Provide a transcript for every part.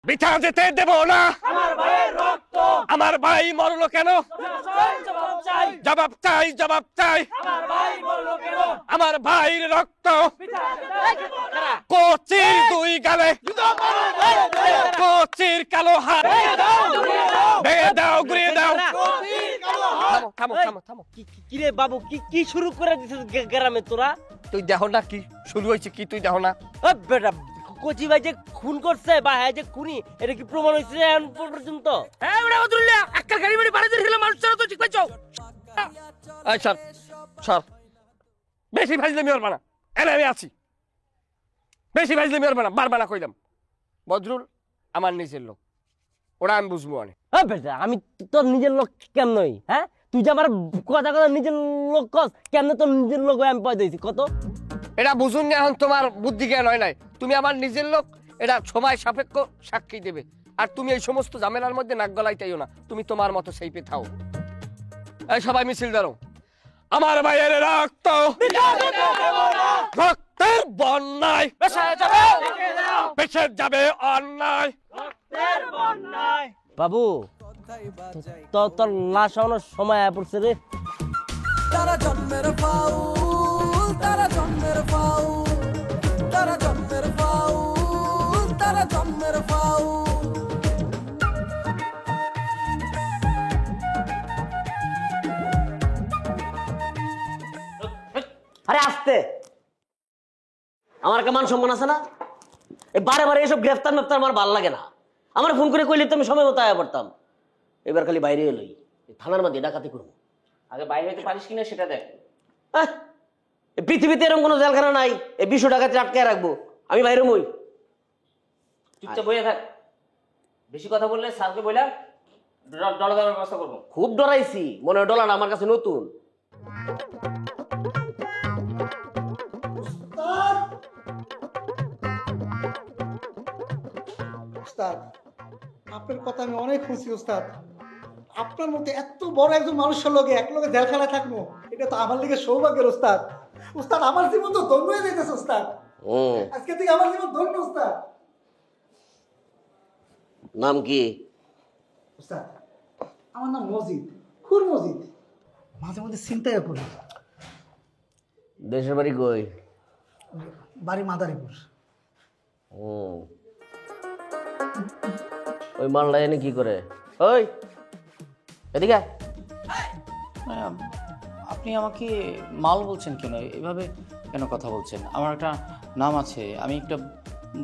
বৃথা যেতে দেব না। আমার ভাইয়ের রক্ত আমার ভাই মরলো কেন? জবাব চাই জবাব চাই, জবাব চাই। আমার ভাই বললো কেন আমার ভাইয়ের রক্ত কারা কোচির দুই গালে, কোচির কালো হাত ভেঙে দাও, ঘুরিয়ে দাও। থামো থামো থামো থামো। কি রে বাবু কি শুরু করে দিছিস গ্রামে তোরা? তুই দেখো না কি শুরু হয়েছে, কি তুই দেখো না? ও বেটা কোচি ভাই যে খুন করছে বা হ্যাঁ যে খুনি, এটা কি প্রমাণ হয়েছে এখন পর্যন্ত? হ্যাঁ বেটা বদরুল্লাহ একটা গাড়ি বাড়ি বাড়ি দিছিল মানুষ ছাড়া তো ঠিক পাইছো। এই সর সর, বেশি ফাইজলামি করবা না। এনে আমি আছি, বেশি ফাইজলামি করবা না, বারবার না কইলাম। বদরুল আমার নিজের লোক, ওরা আমি বুঝবো অনেক। হ্যাঁ বেটা আমি তোর নিজের লোক কেন নই? হ্যাঁ তুই যে আমার কথা কথা নিজের লোক কস, কেন তোর নিজের লোক আমি পয়দা দিছি কত? এটা বুঝুন না, এখন তোমার বুদ্ধি জ্ঞান হয় নাই। তুমি আমার নিজের লোক, এটা সময় সাপেক্ষ সাক্ষী দেবে। আর তুমি এই সমস্ত ঝামেলার মধ্যে নাক গলাইতেইও না, তুমি তোমার মতো সেইপে থাও। এই সবাই মিছিল দাঁড়ো। আমার ভাইয়ের রক্ত রক্তের বন্যায় বেঁচে যাবে অন্যায়। বাবু তোর লাশ হওয়ার সময় আয় পড়ছে রে। তারা জন্মের ফাউল, তারা জন্মের ফাউল, তারা জন্মের ফাউল, তারা জন্মের ফাউল। আরে আসতে, আমার একটা মান সম্মান আছে না? এই বারে বারে এসব গ্রেফতার মেফতার আমার ভালো লাগে না। আমার ফোন করে কইলে তো আমি সময় মতো আয়া পড়তাম। এবার খালি বাইরে এলোই থানার মধ্যে ডাকাতি করবো। আগে বাইরে হইতে পারিস কিনা সেটা দেখ। এই পৃথিবীতে এরকম কোনো জেলখানা নাই এই ২০০ টাকাতে আটকায় রাখবো। আমি বাইরে মই। চুপচাপ বইয়া থাক, বেশি কথা বললে স্যারকে বইলা ডলা দেওয়ার ব্যবস্থা করবো। খুব ডরাইছি, মনে হয় ডলার আমার কাছে নতুন। উস্তাদ, আপনার কথা আমি অনেক খুশি উস্তাদ। আপনার মতো এত বড় একজন মানুষের লগে এক লগে জেলখানায় থাকবো, এটা তো আমার লিগে সৌভাগ্যের উস্তাদ। উস্তাদ আমার জীবন তো ধন্য হয়ে যেতেছে উস্তাদ। আজকে থেকে আমার জীবন ধন্য উস্তাদ। নাম কি? উস্তাদ আমার নাম মজিদ, খুর মজিদ। মাঝে মধ্যে চিন্তায় করি। দেশের বাড়ি কই? বাড়ি মাদারীপুর। ওই মালটা এনে কি করে? ওই এদিকে আয়। আপনি আমাকে মাল বলছেন কেন? এভাবে কেন কথা বলছেন? আমার একটা নাম আছে, আমি একটা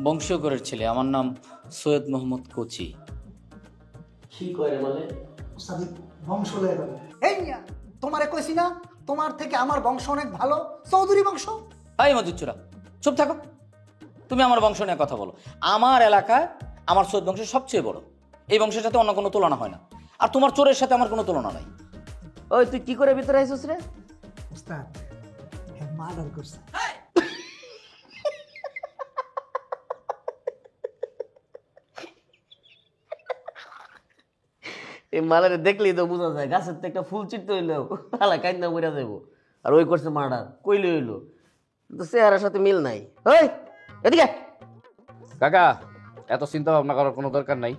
বংশীয়করের ছেলে, আমার নাম সৈয়দ মোহাম্মদ কোচি। কি করে বলে? উস্তাদ বংশ লয়ে গেল। এই মিয়া, তোমারে কইছি না তোমার থেকে আমার বংশ অনেক ভালো, চৌধুরী বংশ। এই মজুচ্চুরা চুপ থাকো। তুমি আমার বংশ নিয়ে কথা বলো। আমার এলাকায় আমার সৈয়দ বংশ সবচেয়ে বড়, এই বংশের সাথে অন্য কোনো তুলনা হয় না। আর তোমার চোরের সাথে আমার কোনো তুলনা নাই। ওই তুই কি করে ভিতরে আইছিস রে? উস্তাদ হ্যাঁ মার্ডার করছে। এই মালারে দেখলেই তো বোঝা যায় গাছের তো একটা ফুল চিটতে হইলেও তালা কাইন্দা মরে যাবো। আর ওই করছে মার্ডার, কইলে হইলো। কিন্তু চেহারার সাথে মিল নাই। ওই এদিকে কাকা, এত চিন্তা ভাবনা করার কোনো দরকার নাই।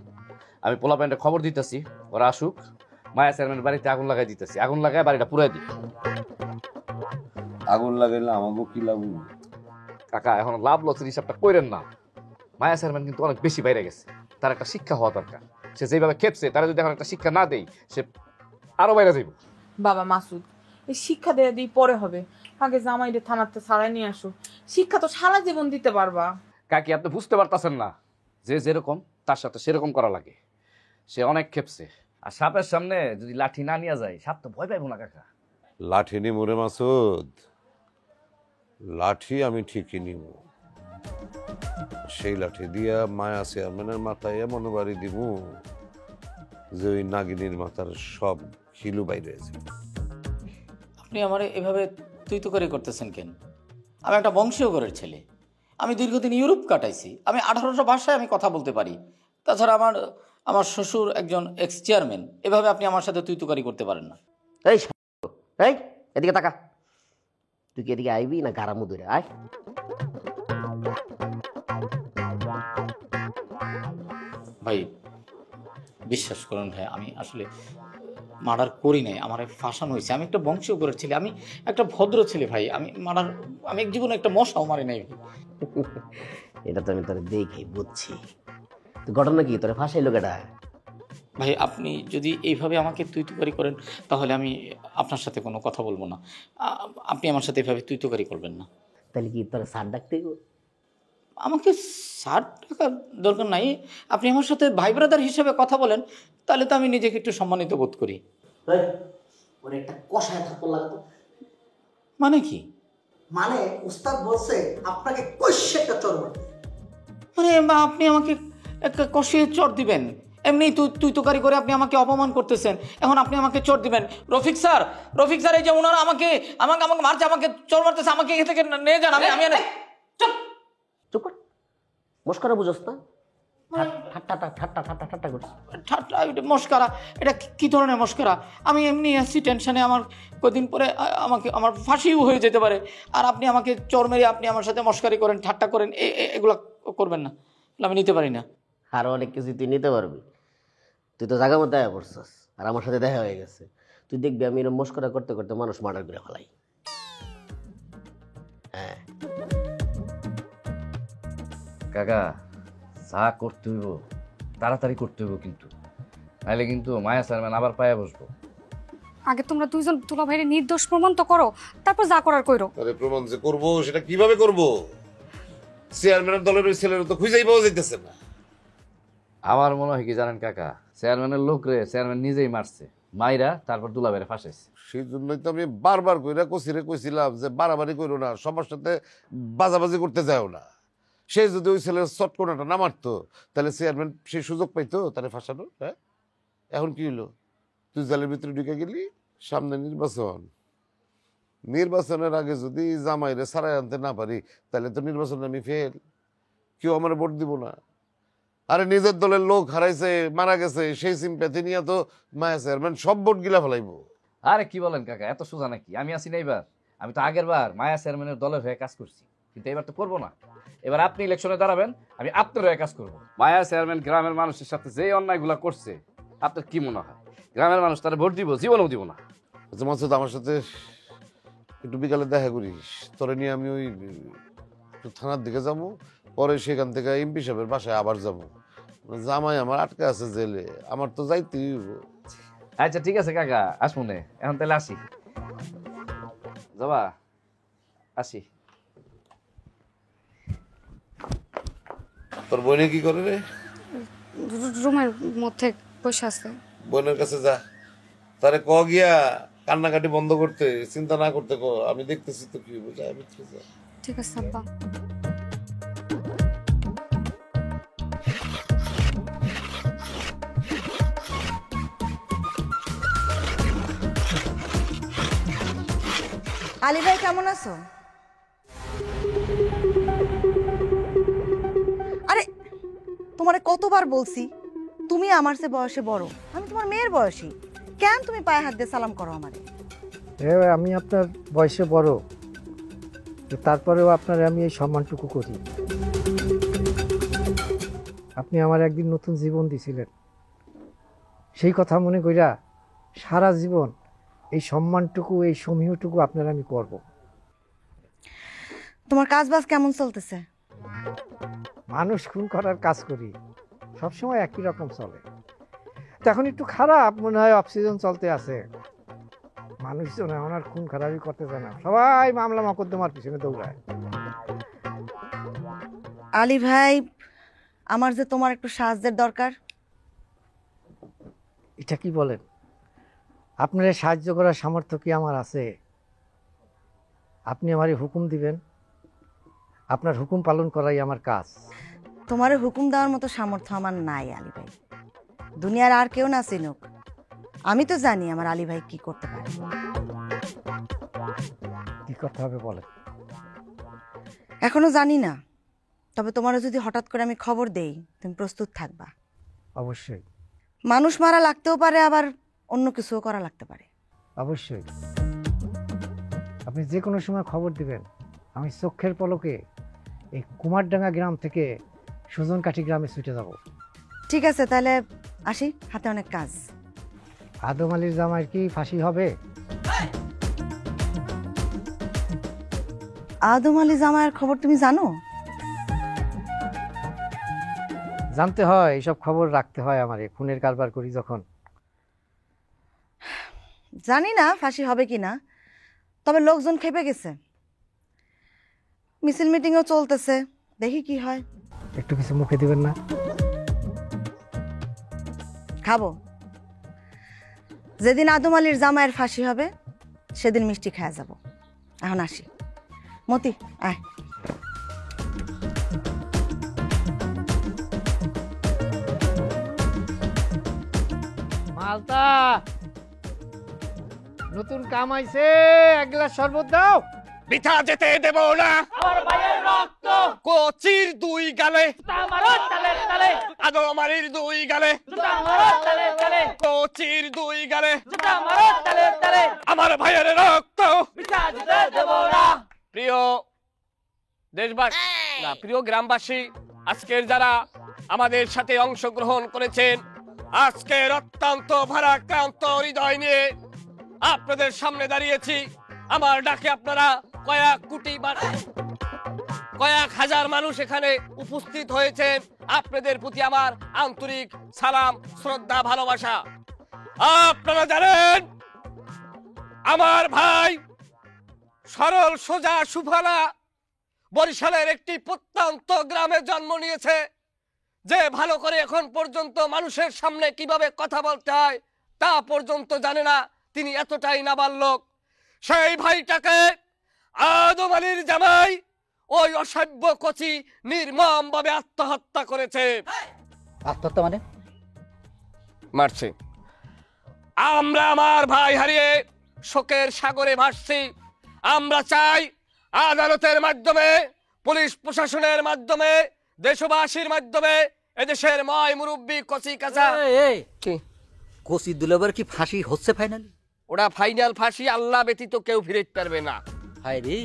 আমি পোলা প্যান্টে খবর দিতেছি, ওরা আসুক। মায়া চেয়ারম্যান বাড়িতে আগুন লাগাই দিতেছি, আগুন লাগায় বাড়িটা পুরাই দিই। আগুন লাগাইলে আমাকে কি লাগবে? কাকা এখন লাভ লসের হিসাবটা কইরেন না। মায়া চেয়ারম্যান কিন্তু অনেক বেশি বাইরে গেছে, তার একটা শিক্ষা হওয়া দরকার। সে যেভাবে খেপছে, তারা যদি এখন একটা শিক্ষা না দেই, সে আরো বাইরে যাইব। বাবা মাসুদ, এই শিক্ষা দেয়া দিই পরে হবে, আগে জামাইরে থানাতে ছাড়াই নিয়ে আসো। শিক্ষা তো সারা জীবন দিতে পারবা। কাকি আপনি বুঝতে পারতেছেন না, যে যেরকম তার সাথে সেরকম করা লাগে। সে অনেক খেপছে, আর সাপের সামনে যদি লাঠি না নিয়ে যায়, সাপ তো ভয় পাইব না কাকা। লাঠি নিব রে মাসুদ, লাঠি আমি ঠিকই নিব। সেই লাঠি দিয়া মায়া চেয়ারম্যানের মাথায় এমন বাড়ি দিব যে ওই নাগিনীর মাথার সব খিলু বাইরে যাবে। আপনি আমার এভাবে তুই তো করে করতেছেন কেন? আমি একটা বংশীয়করের ছেলে, আমি দীর্ঘদিন ইউরোপ কাটাইছি, আমি 18টা ভাষায় আমি কথা বলতে পারি। তাছাড়া আমার শ্বশুর একজন এক্স চেয়ারম্যান, এভাবে আপনি আমার সাথে তুই তুকারি করতে পারেন না। এই এই এদিকে তাকা। তুই কি এদিকে আইবি না গারামু ধরে আয়? ভাই বিশ্বাস করুন ভাই, আমি আসলে মার্ডার করি নাই, আমার ফাঁসানো হয়েছে। আমি একটা বংশীয় ছেলে, আমি একটা ভদ্র ছেলে ভাই। আমি এক জীবনে একটা মশাও মারি নাই ভাই। এটা তো আমি তোর দেখি বুঝছি। তো ঘটনা কি, তোর ফাঁসাই লোকেটা? ভাই আপনি যদি এইভাবে আমাকে তুই-তুকারি করেন তাহলে আমি আপনার সাথে কোনো কথা বলবো না। আপনি আমার সাথে এভাবে তুই-তুকারি করবেন না। তাহলে কি তোর স্যার ডাকতে গো? আমাকে 60 টাকা দরকার নাই, আপনি আমার সাথে ভাই ব্রাদার হিসেবে কথা বলেন, তাহলে তো আমি নিজেকে একটু সম্মানিত বোধ করি। ওর একটা কষায় থাপ্পড় লাগাতো। মানে কি? মানে উস্তাদ বলছে আপনাকে কষে একটা চড় মারতে। মানে আপনি আমাকে একটা কষিয়ে চড় দিবেন? এমনি তুই তোকারি করে আপনি আমাকে অপমান করতেছেন, এখন আপনি আমাকে চড় দিবেন? রফিক স্যার এই যে ওনারা আমাকে মারছে, আমাকে চড় মারতেছে, আমাকে এখান থেকে নিয়ে যান। আমি চুপ কর, মস্করা বুঝোস না? ঠাট্টা করছিস। এটা মস্কারা? এটা কি ধরনের মস্কারা? আমি এমনি আছি টেনশনে, আমার কদিন পরে আমার ফাঁসিও হয়ে যেতে পারে, আর আপনি আমাকে চড় মেরে আপনি আমার সাথে মস্কারি করেন, ঠাট্টা করেন, এগুলা করবেন না, আমি নিতে পারি না। আরো অনেক কিছু তুই নিতে পারবি। তুই তো জায়গা মতো দেখা পড়ছস, আর আমার সাথে দেখা হয়ে গেছে। তুই দেখবি আমি এরকম মস্করা করতে করতে মানুষ মার্ডার করে ফেলাই। হ্যাঁ কাকা, যা করতে হইব তাড়াতাড়ি করতে হইব, কিন্তু নাইলে কিন্তু মায়া চেয়ারম্যান আবার পায়ে বসবো। আগে তোমরা দুইজন দুলা ভাইরে নির্দোষ প্রমাণ তো করো, তারপর যা করার কইরো। আরে প্রমাণ যে করবো সেটা কিভাবে করব? চেয়ারম্যানের দলের ওই ছেলের তো খুঁজেই পাওয়া যাইতেছে না। আমার মনে হয় কি জানেন কাকা, চেয়ারম্যানের লোক রে চেয়ারম্যান নিজেই মারছে, মাইরা তারপর দুলাভাইরে ফাঁসাইছে। সেই জন্যই তো আমি বারবার কইরা কইছিলাম যে বাড়াবাড়ি করো না, সবার সাথে বাজাবাজি করতে যাও না। সে যদি ওই ছেলের চটকোনাটা না মারতো তাহলে চেয়ারম্যান সেই সুযোগ পাইতো তাহলে ফাঁসানো। হ্যাঁ, এখন কি হলো? তুই জালের ভিতরে ঢুকে গেলি। সামনে নির্বাচনের আগে যদি জামাইরে সারাই আনতে না পারি তাহলে তো নির্বাচনে আমি ফেল, কেউ আমার ভোট দিব না। আরে নিজের দলের লোক হারাইছে, মারা গেছে, সেই সিম্প্যাথি নিয়ে তো মায়া চেয়ারম্যান সব ভোট গিলা ফেলাইবো। আরে কি বলেন কাকা, এত সোজা নাকি? আমি আছি না এবার? আমি তো আগের বার মায়া চেয়ারম্যানের দলের হয়ে কাজ করছি, কিন্তু এবার তো করবো না। এবার আপনি ইলেকশনে দাঁড়াবেন, আমি আপনার হয়ে কাজ করবো। মায়া চেয়ারম্যান গ্রামের মানুষের সাথে যে অন্যায়গুলা করছে, আপনার কি মনে হয় গ্রামের মানুষ তারা ভোট দিব? জীবনেও দিব না। আচ্ছা মাসুদ, আমার সাথে একটু বিকালে দেখা করিস, তোরে নিয়ে আমি ওই থানার দিকে যাবো, পরে সেখান থেকে এমপি সাহেবের বাসায় আবার যাবো। জামাই আমার আটকে আছে জেলে, আমার তো যাইতেই হইব। আচ্ছা ঠিক আছে কাকা, আসমুনে এখন তাহলে আসি। যাবা? আসি। তোর বোনে কি করে রে? রুমের মধ্যে বসে আছে। বোনের কাছে যা, তারে ক গিয়া কান্নাকাটি বন্ধ করতে, চিন্তা না করতে ক, আমি দেখতেছি তো কি হইব। যা ভিতরে যা। ঠিক আছে আব্বা। আলী ভাই কেমন আছো? আরে তোমারে কতবার বলছি তুমি আমার চেয়ে বয়সে বড়, আমি তোমার মেয়ের বয়সী, কেন তুমি পায়ে হাত দিয়ে সালাম করো আমারে? আমি আপনার বয়সে বড়, তারপরেও আপনার আমি এই সম্মানটুকু করি। আপনি আমার একদিন নতুন জীবন দিছিলেন, সেই কথা মনে কইরা সারা জীবন এই সম্মানটুকু, এই সমীহটুকু আপনার আমি করব। তোমার কাজ বাজ কেমন চলতেছে? মানুষ খুন করার কাজ করি, সবসময় একই রকম চলে। তো এখন একটু খারাপ মনে হয়, অক্সিজেন চলতে আছে, মানুষজন এখন আর খুন খারাপই করতে চায় না, সবাই মামলা মকদ্দমার পিছনে দৌড়ায়। আলী ভাই, আমার যে তোমার একটু সাহায্যের দরকার। এটা কি বলেন? আপনার সাহায্য করার সামর্থ্য কি আমার আছে? আপনি আমারে হুকুম দিবেন, আপনার হুকুম পালন করাই আমার কাজ। তোমারে হুকুম দেওয়ার মতো সামর্থ্য আমার নাই আলী ভাই, দুনিয়ার আর কেউ না চিনুক, আমি তো জানি আমার আলী ভাই কি করতে পারে। কি করতে হবে বলেন? এখনো জানি না, তবে তোমারও যদি হঠাৎ করে আমি খবর দেই তুমি প্রস্তুত থাকবা। অবশ্যই। মানুষ মারা লাগতেও পারে, আবার অন্য কিছুও করা লাগতে পারে। অবশ্যই, আপনি যে কোনো সময় খবর দিবেন, আমি চোখের পলকে এই কুমারডাঙ্গা গ্রাম থেকে সুজনকাঠি গ্রামে ছুটে যাব। ঠিক আছে তাহলে আসি, হাতে অনেক কাজ। আদম আলীর জামাইয়ের কি ফাঁসি হবে? আদম আলী জামাইয়ের খবর তুমি জানো? জানতে হয়, এইসব খবর রাখতে হয় আমারে, খুনের কারবার করি যখন। জানি না ফাঁসি হবে কি না, তবে লোকজন খেপে গেছে, মিছিল মিটিংও চলতেছে, দেখি কি হয়। একটু কিছু মুখে দিবেন না? খাবো। যেদিন আদম আলীর জামাইয়ের ফাঁসি হবে সেদিন মিষ্টি খাওয়া যাব। এখন আসি। মতি আয়। মালতা, নতুন কাম আইছে, এক গ্লাস শরবত দাও। বৃথা যেতে দেব না আমার ভাইয়ের রক্ত, কচির দুই গালে আদম আলীর দুই গালে, কচির দুই গালে আমার ভাইয়ের রক্ত। প্রিয় দেশবাসী, না প্রিয় গ্রামবাসী, আজকের যারা আমাদের সাথে অংশগ্রহণ করেছেন, আজকের অত্যন্ত ভারাক্রান্ত হৃদয় নিয়ে আপনাদের সামনে দাঁড়িয়েছি। আমার ডাকে আপনারা কয়েক হাজার মানুষ এখানে উপস্থিত হয়েছেন। আপনাদের প্রতি আমার আন্তরিক সালাম, শ্রদ্ধা, ভালোবাসা। আপনারা জানেন আমার ভাই সরল সোজা সুফলা বরিশালের একটি প্রত্যন্ত গ্রামে জন্ম নিয়েছে, যে ভালো করে এখন পর্যন্ত মানুষের সামনে কিভাবে কথা বলতে হয় তা পর্যন্ত জানে না। তিনি এতটাই নাবালক। সেই ভাইটাকে আদম আলীর জামাই ওই অসভ্য কচি নির্মম ভাবে আত্মহত্যা করেছে। আত্মহত্যা মানে? মারছে। আমরা আমার ভাই হারিয়ে শোকের সাগরে ভাসছি। আমরা চাই আদালতের মাধ্যমে, পুলিশ প্রশাসনের মাধ্যমে, দেশবাসীর মাধ্যমে এদেশের ময় মুরব্বী কচি কাঁচা কচি দুলাবার কি ফাঁসি হচ্ছে ফাইনালি? ওরা ফাইনাল ফাঁসি আল্লাহ ব্যতীত কেউ ফিরতে পারবে না। হায় রে,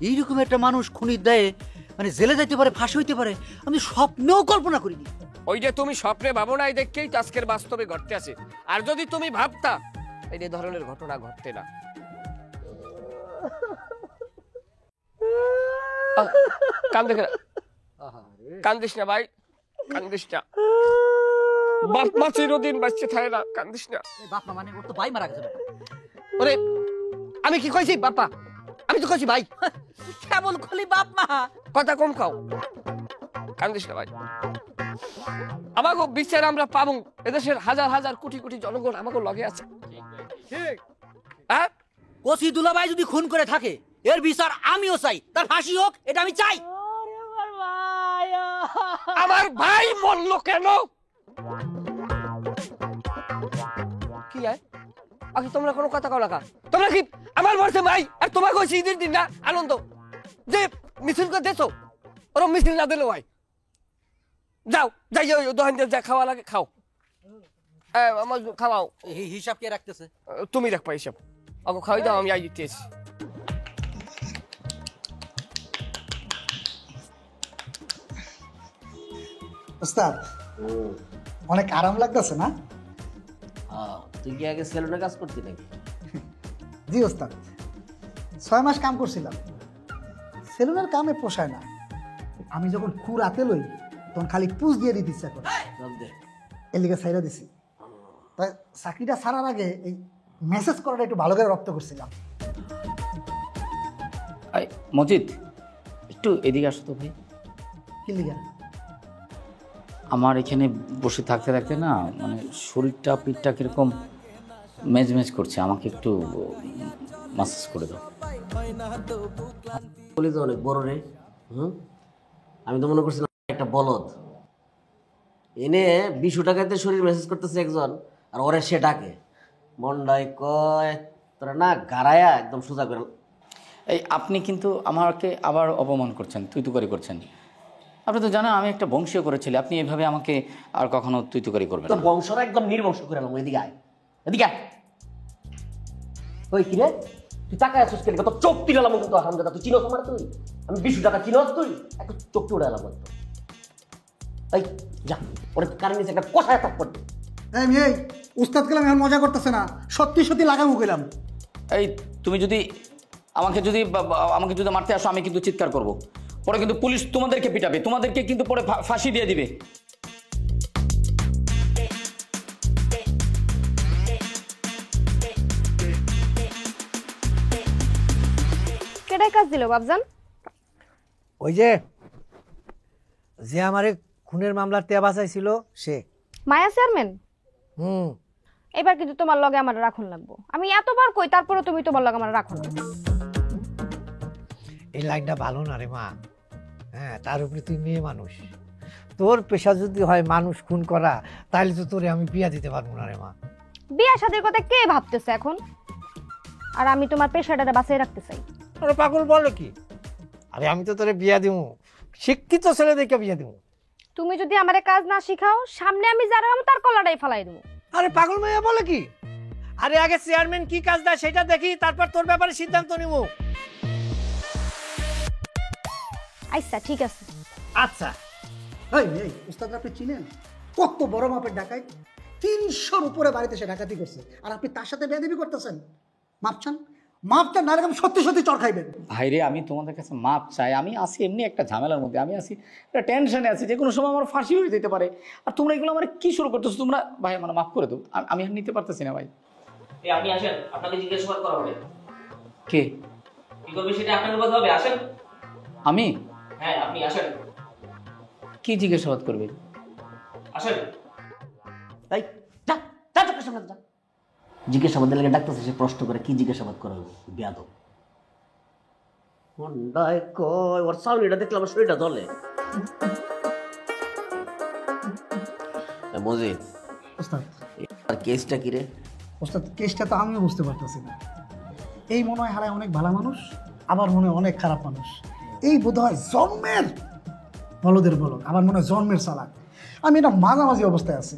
এইরকম একটা মানুষ খুনির দায়ে মানে জেলে যাইতে পারে, ফাঁসি হইতে পারে, আমি স্বপ্নেও কল্পনা করিনি। ওই যে তুমি স্বপ্নে ভাবো নাই দেখেই তো আজকের বাস্তবে ঘটতে আছে। আর যদি তুমি ভাবতা, এই ধরনের ঘটনা ঘটতে না। কান্দিস না ভাই, কান্দিস না। বাপ মা চিরদিন বাঁচতে থাকে না, কান্দিস না। বাপ মা মানে ওর তো ভাই মারা গেছে। ওরে আমি কি কইছি বাপা? আমি তো কইছি ভাই। কেমন খুলি বাপ মা, কথা কম খাও, কান্দিস না ভাই। আমাকে বিচার আমরা পাবো। এদেশের হাজার হাজার কোটি কোটি জনগণ আমাকে লগে আছে। ঠিক হ্যাঁ, কচি দুলাভাই যদি খুন করে থাকে এর বিচার আমিও চাই, তার ফাঁসি হোক, এটা আমি চাই। আমার ভাই মরলো কেন? কি আগে তোমরা কোনো কথা কও না? তোমরা কি আমার বলছে ভাই আর তোমার কইছি ঈদের দিন না আনন্দ যে মিছিল করে দেছো, ওরম মিছিল না দিলেও হয়। যাও যাই দোকান দিয়ে যা খাওয়া লাগে খাও, আমার খাওয়াও। হিসাব কে রাখতেছে? তুমি রাখবা হিসাব। ওকে খাওয়াই দাও, আমি আইতেছি। ওস্তাদ অনেক আরাম লাগতেছে না? তুই কি আগে সেলুনে কাজ করতি নাকি? জি ওস্তাদ, 6 মাস কাম করছিলাম। সেলুনের কামে পোষায় না। আমি যখন খুর রাতে লই তখন খালি পুষ দিয়ে দিতে ইচ্ছা করে, এর লিগে ছাইরা দিছি। তাই চাকরিটা ছাড়ার আগে এই মেসেজ করাটা একটু ভালো করে রপ্ত করছিলাম। মজিদ, একটু এদিকে আসো তো ভাই। কি লিগা? আমার এখানে বসে থাকতে থাকতে না মানে শরীরটা পিঠটা কিরকম মেজমেজ করছে, আমাকে একটু মাসাজ করে দাও। বলি তো অনেক বড় রে। আমি তো মনে করছিলাম একটা বলদ এনে 20 টাকাতে শরীর মেসেজ করতেছে একজন, আর ওরে সে ডাকে মন্ডাই কয় তোরা না গাড়ায়া একদম সোজা করে। এই আপনি কিন্তু আমাকে আবার অপমান করছেন, তুই তুকারি করছেন। আপনি তো জানেন আমি একটা বংশীয় করেছিলাম, আপনি এভাবে আমাকে আর কখনো তুই তুকারি করবেন না। বংশটা একদম নির্বংশ করে এলাম। এদিকে আয়, এদিকে আয়। ওই কিরে তুই টাকা আসছিস কেন? তো চোখ তিরালাম কিন্তু হামদাদা, তুই চিনোস আমার? তুই আমি 20 টাকা চিনোস? তুই একটু চোখ উড়ে এলাম। এই যা, ওরে কারণ নিচে একটা কষায় থাপ্পড় দে। এই উস্তাদ গেলাম এখন মজা করতেছে না, সত্যি সত্যি লাগাবো গেলাম। এই তুমি যদি আমাকে যদি মারতে আসো, আমি কিন্তু চিৎকার করব। পরে কিন্তু পুলিশ তোমাদেরকে পিটাবে, তোমাদেরকে কিন্তু পরে ফাঁসি দিয়ে দিবে। কেডাই কাজ দিল বাবজান? ওই যে আমারে খুনের মামলার টেয়া বাঁচাইছিল সে। মায়া চেয়ারম্যান? হুম। এবার কিন্তু তোমার লগে আমার রাখুন লাগবো। আমি এতবার কই, তারপরে তুমি তোমার লগে আমার রাখুন। এই লাইনটা ভালো না রে মা। হ্যাঁ, তার উপরে তুই মেয়ে মানুষ, তোর পেশা যদি হয় মানুষ খুন করা, তাহলে তো তোরে আমি বিয়া দিতে পারবো না রে মা। বিয়া শাদীর কথা কে ভাবতেছে এখন? আর আমি তোমার পেশাটারে বাঁচিয়ে রাখতে চাই। আরে পাগল বলে কি? আরে আমি তো তোরে বিয়া দিব, শিক্ষিত ছেলে দেখে বিয়া দিব। তুমি যদি আমারে কাজ না শিখাও, সামনে আমি যারা তার কলাটাই ফালাই দেবো। আরে পাগল মাইয়া বলে কি? আরে আগে চেয়ারম্যান কি কাজ দেয় সেটা দেখি, তারপর তোর ব্যাপারে সিদ্ধান্ত নিব। আচ্ছা ঠিক আছে। আচ্ছা। এই উস্তাদ আপনি চিনেন কত বড় মাপের ডাকাত? 300-র উপরে বাড়িতে সে ডাকাতি করছে, আর আপনি তার সাথে বেয়াদবি করতেছেন। মাপচান না, এরকম সত্যি সত্যি চড় খাইবেন। ভাইরে, আমি তোমাদের কাছে মাপ চাই। আমি আছি এমনি একটা ঝামেলার মধ্যে, আমি আছি একটা টেনশনে আছি, যে কোনো সময় আমার ফাঁসি হয়ে যেতে পারে। আর তোমরা এগুলো আমার কি শুরু করতেছো? তোমরা ভাই আমার মাফ করে দাও, আমি আর নিতে পারতেছি না ভাই। আপনি আসেন, আপনাকে জিজ্ঞাসাবাদ করা হবে। কে কি করবে সেটা আপনাকে বলতে হবে। আসেন। আমি? হ্যাঁ, আপনি আসেন। কি জিজ্ঞাসাবাদ করবে? আসেন। এই যা যা চোখের সামনে যা। জিজ্ঞাসাবাদের লাগে ডাক্তার সে প্রশ্ন করে, কি জিজ্ঞাসাবাদ করা হবে? বেয়াদব। হন্ডায় কয় ওর সাউন্ডটা দেখলে আমার শরীরটা জ্বলে। মজিদ উস্তাদ, আর কেসটা কি রে? উস্তাদ কেসটা তো আমিও বুঝতে পারতেছি না। এই মনে হয় হারায় অনেক ভালো মানুষ, আবার মনে হয় অনেক খারাপ মানুষ। এই বোধ হয় জন্মের বলদের বলদ, আবার মনে হয় জন্মের চালাক। আমি এটা মাঝামাঝি অবস্থায় আছি।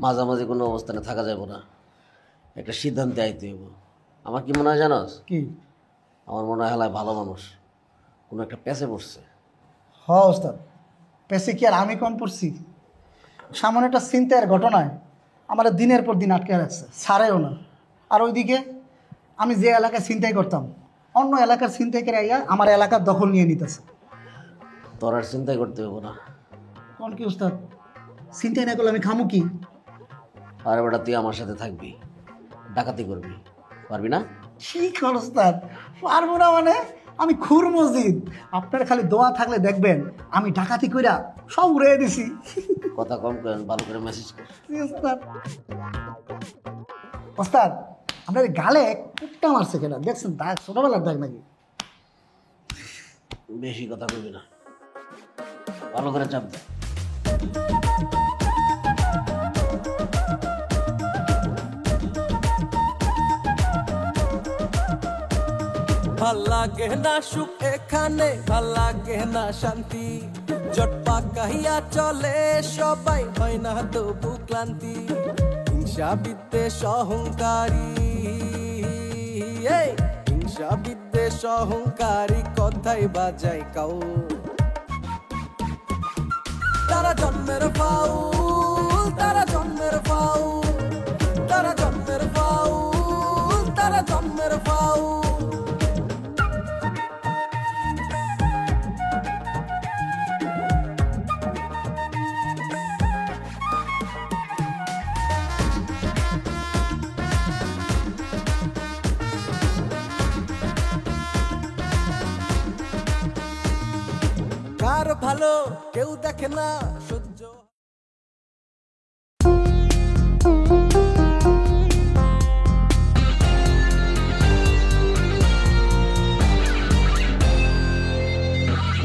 মাঝামাঝি কোনো অবস্থানে থাকা যাবে না, একটা সিদ্ধান্তে আইতে হইব। আমার কি মনে হয় জানোস? কি? আমার মনে হয় হালায় ভালো মানুষ কোনো একটা পেছে পড়ছে। হ ওস্তাদ, পেছে কি আর আমি কম পড়ছি? সামনে একটা চিন্তার ঘটনায় আমার দিনের পর দিন আটকে রাখছে, ছাড়েও না। আর ওইদিকে আমি যে এলাকায় ছিনতাই করতাম, অন্য এলাকার ছিনতাইকারী আইয়া আমার এলাকার দখল নিয়ে নিতেছে। তোর আর চিন্তাই করতে হইব না। কোন কি উস্তাদ? ছিনতাই না করলে আমি খামু কি? আরে বেটা, তুই আমার সাথে থাকবি, ডাকাতি করবি, পারবি না? কি কর উস্তাদ? পারবো না মানে? আমি খুর মসজিদ, আপনার খালি দোয়া থাকলে দেখবেন আমি ডাকাতি কইরা সব উড়িয়ে দিছি। কথা কম করেন, ভালো করে মেসেজ কর। ওস্তাদ, ওস্তাদ আপনার গালে কুটটা মারছে কেন? দেখছেন দাগ, ছোটবেলার দাগ নাকি? বেশি কথা বলবি না, ভালো করে চাপ দে। ভাল লাগে না সুখ এখানে, ভাল লাগে না শান্তি, জট পাকাইয়া চলে সবাই, হয় না তবু ক্লান্তি। হিংসা বিদ্বেষ অহংকারী, হিংসা বিদ্বেষ অহংকারী কথাই বাজাই কাউ। তারা জন্মের ফাউল, তারা জন্মের ফাউল, তারা জন্মের ফাউল, তারা জন্মের ফাউল। কার ভালো কেউ দেখে না, সহ্য